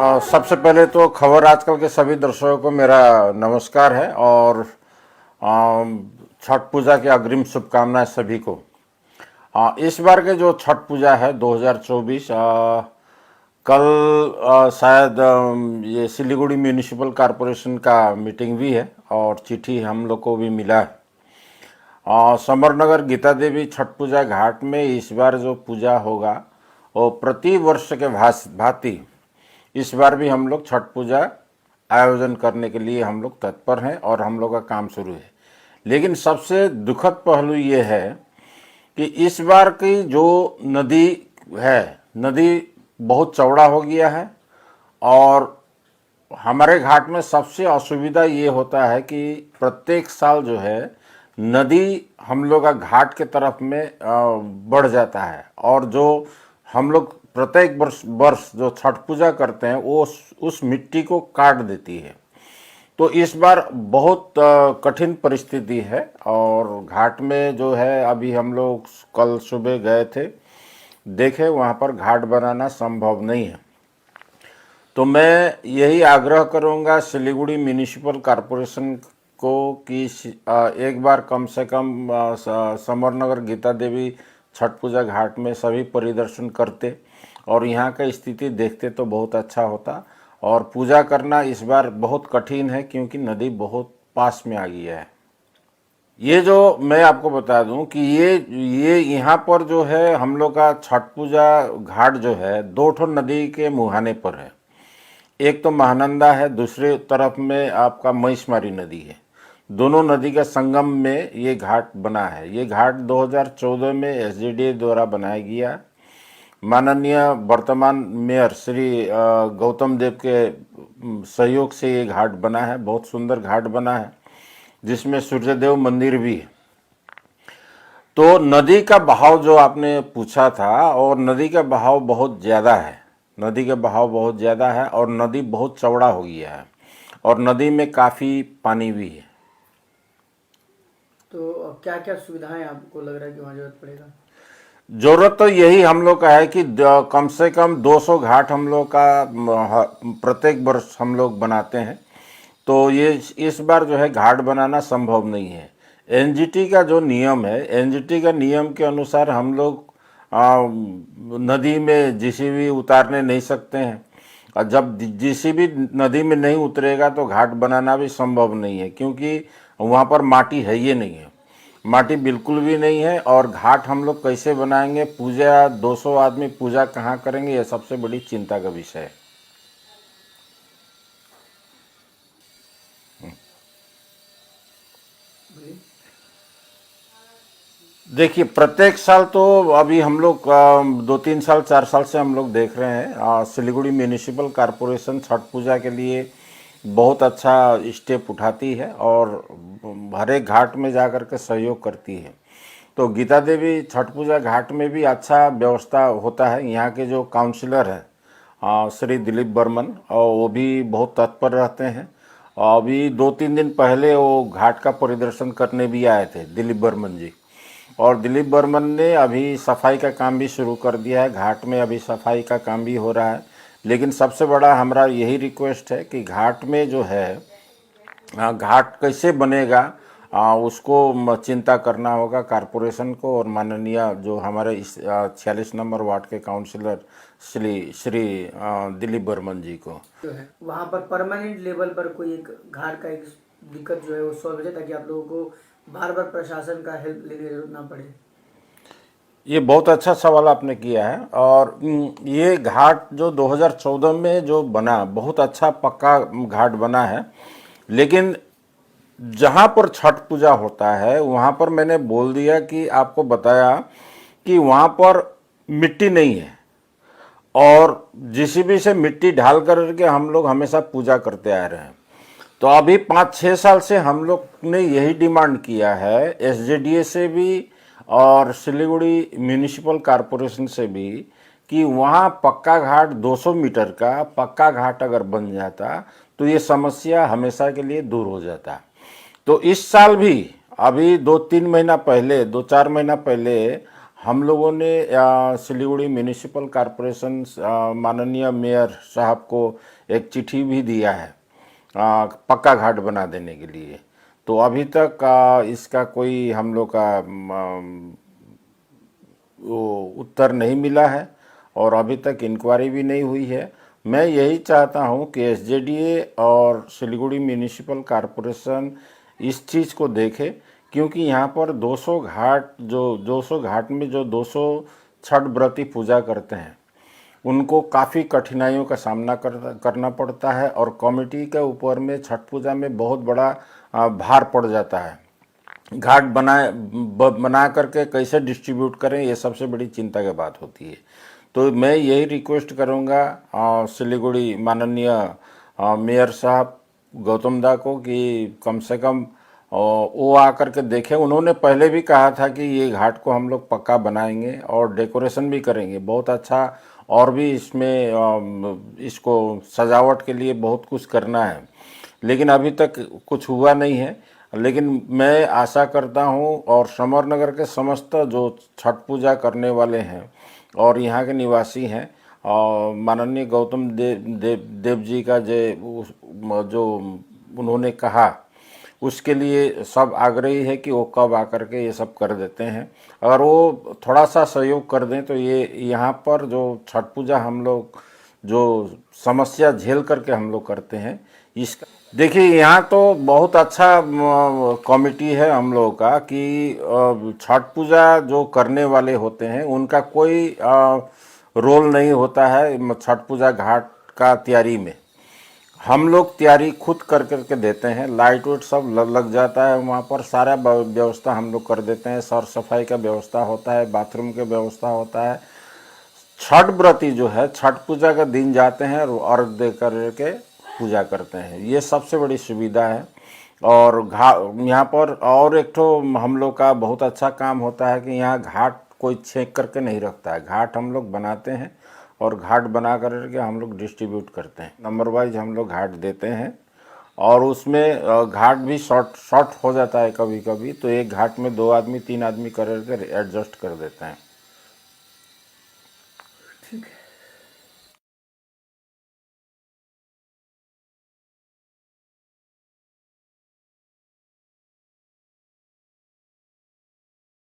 सबसे पहले तो खबर आजकल के सभी दर्शकों को मेरा नमस्कार है और छठ पूजा की अग्रिम शुभकामनाएं सभी को। इस बार के जो छठ पूजा है 2024 कल शायद ये सिलीगुड़ी म्यूनिसिपल कॉरपोरेशन का मीटिंग भी है और चिट्ठी हम लोग को भी मिला है। समरनगर गीता देवी छठ पूजा घाट में इस बार जो पूजा होगा वो प्रति वर्ष के भांति इस बार भी हम लोग छठ पूजा आयोजन करने के लिए हम लोग तत्पर हैं और हम लोग का काम शुरू है। लेकिन सबसे दुखद पहलू ये है कि इस बार की जो नदी है, नदी बहुत चौड़ा हो गया है और हमारे घाट में सबसे असुविधा ये होता है कि प्रत्येक साल जो है नदी हम लोग का घाट के तरफ में बढ़ जाता है और जो हम लोग प्रत्येक वर्ष जो छठ पूजा करते हैं वो उस मिट्टी को काट देती है। तो इस बार बहुत कठिन परिस्थिति है और घाट में जो है अभी हम लोग कल सुबह गए थे, देखे वहाँ पर घाट बनाना संभव नहीं है। तो मैं यही आग्रह करूँगा सिलीगुड़ी म्यूनिसिपल कॉरपोरेशन को कि एक बार कम से कम समरनगर गीता देवी छठ पूजा घाट में सभी परिदर्शन करते और यहाँ का स्थिति देखते तो बहुत अच्छा होता। और पूजा करना इस बार बहुत कठिन है क्योंकि नदी बहुत पास में आ गई है। ये जो मैं आपको बता दूं कि ये यहाँ पर जो है हम लोग का छठ पूजा घाट जो है दो ठो नदी के मुहाने पर है। एक तो महानंदा है, दूसरे तरफ में आपका महिषमारी नदी है। दोनों नदी का संगम में ये घाट बना है। ये घाट 2014 में एसडीडीए द्वारा बनाया गया। माननीय वर्तमान मेयर श्री गौतम देव के सहयोग से ये घाट बना है। बहुत सुंदर घाट बना है जिसमें सूर्यदेव मंदिर भी है। तो नदी का बहाव जो आपने पूछा था, और नदी का बहाव बहुत ज़्यादा है। नदी का बहाव बहुत ज़्यादा है और नदी बहुत चौड़ा हो गया है और नदी में काफ़ी पानी भी है। तो क्या क्या सुविधाएं आपको लग रहा है कि वहाँ जरूरत पड़ेगा? जरूरत तो यही हम लोग का है कि कम से कम 200 घाट हम लोग का प्रत्येक वर्ष हम लोग बनाते हैं। तो ये इस बार जो है घाट बनाना संभव नहीं है। एनजीटी का जो नियम है, एनजीटी का नियम के अनुसार हम लोग नदी में जेसीबी उतारने नहीं सकते हैं और जब जेसीबी नदी में नहीं उतरेगा तो घाट बनाना भी संभव नहीं है क्योंकि वहाँ पर माटी है ही नहीं है, माटी बिल्कुल भी नहीं है। और घाट हम लोग कैसे बनाएंगे, पूजा 200 आदमी पूजा कहाँ करेंगे, यह सबसे बड़ी चिंता का विषय है। देखिए प्रत्येक साल तो अभी हम लोग 2-3 साल 4 साल से हम लोग देख रहे हैं सिलीगुड़ी म्यूनिसिपल कॉरपोरेशन छठ पूजा के लिए बहुत अच्छा स्टेप उठाती है और हर एक घाट में जा कर के सहयोग करती है। तो गीता देवी छठ पूजा घाट में भी अच्छा व्यवस्था होता है। यहाँ के जो काउंसलर हैं श्री दिलीप बर्मन, और वो भी बहुत तत्पर रहते हैं। अभी 2-3 दिन पहले वो घाट का परिदर्शन करने भी आए थे दिलीप बर्मन जी, और दिलीप बर्मन ने अभी सफाई का काम भी शुरू कर दिया है। घाट में अभी सफाई का काम भी हो रहा है। लेकिन सबसे बड़ा हमारा यही रिक्वेस्ट है कि घाट में जो है घाट कैसे बनेगा उसको चिंता करना होगा कॉरपोरेशन को और माननीय जो हमारे 46 नंबर वार्ड के काउंसलर श्री दिलीप बर्मन जी को। जो है वहाँ पर परमानेंट लेवल पर कोई एक घाट का एक दिक्कत जो है वो सॉल्व हो जाए ताकि आप लोगों को बार बार प्रशासन का हेल्प लेने की जरूरत ना पड़े। ये बहुत अच्छा सवाल आपने किया है। और ये घाट जो 2014 में जो बना बहुत अच्छा पक्का घाट बना है, लेकिन जहाँ पर छठ पूजा होता है वहाँ पर मैंने बोल दिया कि आपको बताया कि वहाँ पर मिट्टी नहीं है और जेसीबी से मिट्टी ढाल करके हम लोग हमेशा पूजा करते आ रहे हैं। तो अभी 5-6 साल से हम लोग ने यही डिमांड किया है एसजेडीए से भी और सिलीगुड़ी म्यूनिसिपल कॉरपोरेशन से भी कि वहाँ पक्का घाट 200 मीटर का पक्का घाट अगर बन जाता तो ये समस्या हमेशा के लिए दूर हो जाता। तो इस साल भी अभी 2-3 महीना पहले 2-4 महीना पहले हम लोगों ने सिलीगुड़ी म्यूनिसिपल कॉरपोरेशन माननीय मेयर साहब को एक चिट्ठी भी दिया है पक्का घाट बना देने के लिए। तो अभी तक इसका कोई हम लोग का वो उत्तर नहीं मिला है और अभी तक इंक्वायरी भी नहीं हुई है। मैं यही चाहता हूं कि एसजेडीए और सिलीगुड़ी म्यूनिसिपल कॉरपोरेशन इस चीज़ को देखे, क्योंकि यहाँ पर 200 घाट में जो 200 छठ व्रती पूजा करते हैं उनको काफ़ी कठिनाइयों का सामना करना पड़ता है और कमेटी के ऊपर में छठ पूजा में बहुत बड़ा भार पड़ जाता है। घाट बना करके कैसे डिस्ट्रीब्यूट करें, ये सबसे बड़ी चिंता की बात होती है। तो मैं यही रिक्वेस्ट करूंगा सिलीगुड़ी माननीय मेयर साहब गौतम दा को कि कम से कम वो आकर के देखें। उन्होंने पहले भी कहा था कि ये घाट को हम लोग पक्का बनाएंगे और डेकोरेशन भी करेंगे बहुत अच्छा, और भी इसमें इसको सजावट के लिए बहुत कुछ करना है, लेकिन अभी तक कुछ हुआ नहीं है। लेकिन मैं आशा करता हूं और समरनगर के समस्त जो छठ पूजा करने वाले हैं और यहाँ के निवासी हैं और माननीय गौतम देव जी का जो उन्होंने कहा उसके लिए सब आग्रही है कि वो कब आकर के ये सब कर देते हैं। अगर वो थोड़ा सा सहयोग कर दें तो ये यहाँ पर जो छठ पूजा हम लोग जो समस्या झेल करके हम लोग करते हैं इसका, देखिए यहाँ तो बहुत अच्छा कमेटी है हम लोगों का कि छठ पूजा जो करने वाले होते हैं उनका कोई रोल नहीं होता है छठ पूजा घाट का तैयारी में। हम लोग तैयारी खुद कर करके देते हैं, लाइट वाइट सब लग जाता है वहाँ पर, सारा व्यवस्था हम लोग कर देते हैं, सर सफाई का व्यवस्था होता है, बाथरूम का व्यवस्था होता है। छठ व्रती जो है छठ पूजा का दिन जाते हैं और अर्घ दे करके पूजा करते हैं, ये सबसे बड़ी सुविधा है। और यहाँ पर और एक तो हम लोग का बहुत अच्छा काम होता है कि यहाँ घाट कोई छेक करके नहीं रखता है, घाट हम लोग बनाते हैं और घाट बना करके हम लोग डिस्ट्रीब्यूट करते हैं, नंबर वाइज हम लोग घाट देते हैं। और उसमें घाट भी शॉर्ट हो जाता है कभी कभी, तो एक घाट में 2 आदमी 3 आदमी करके एडजस्ट कर देते हैं।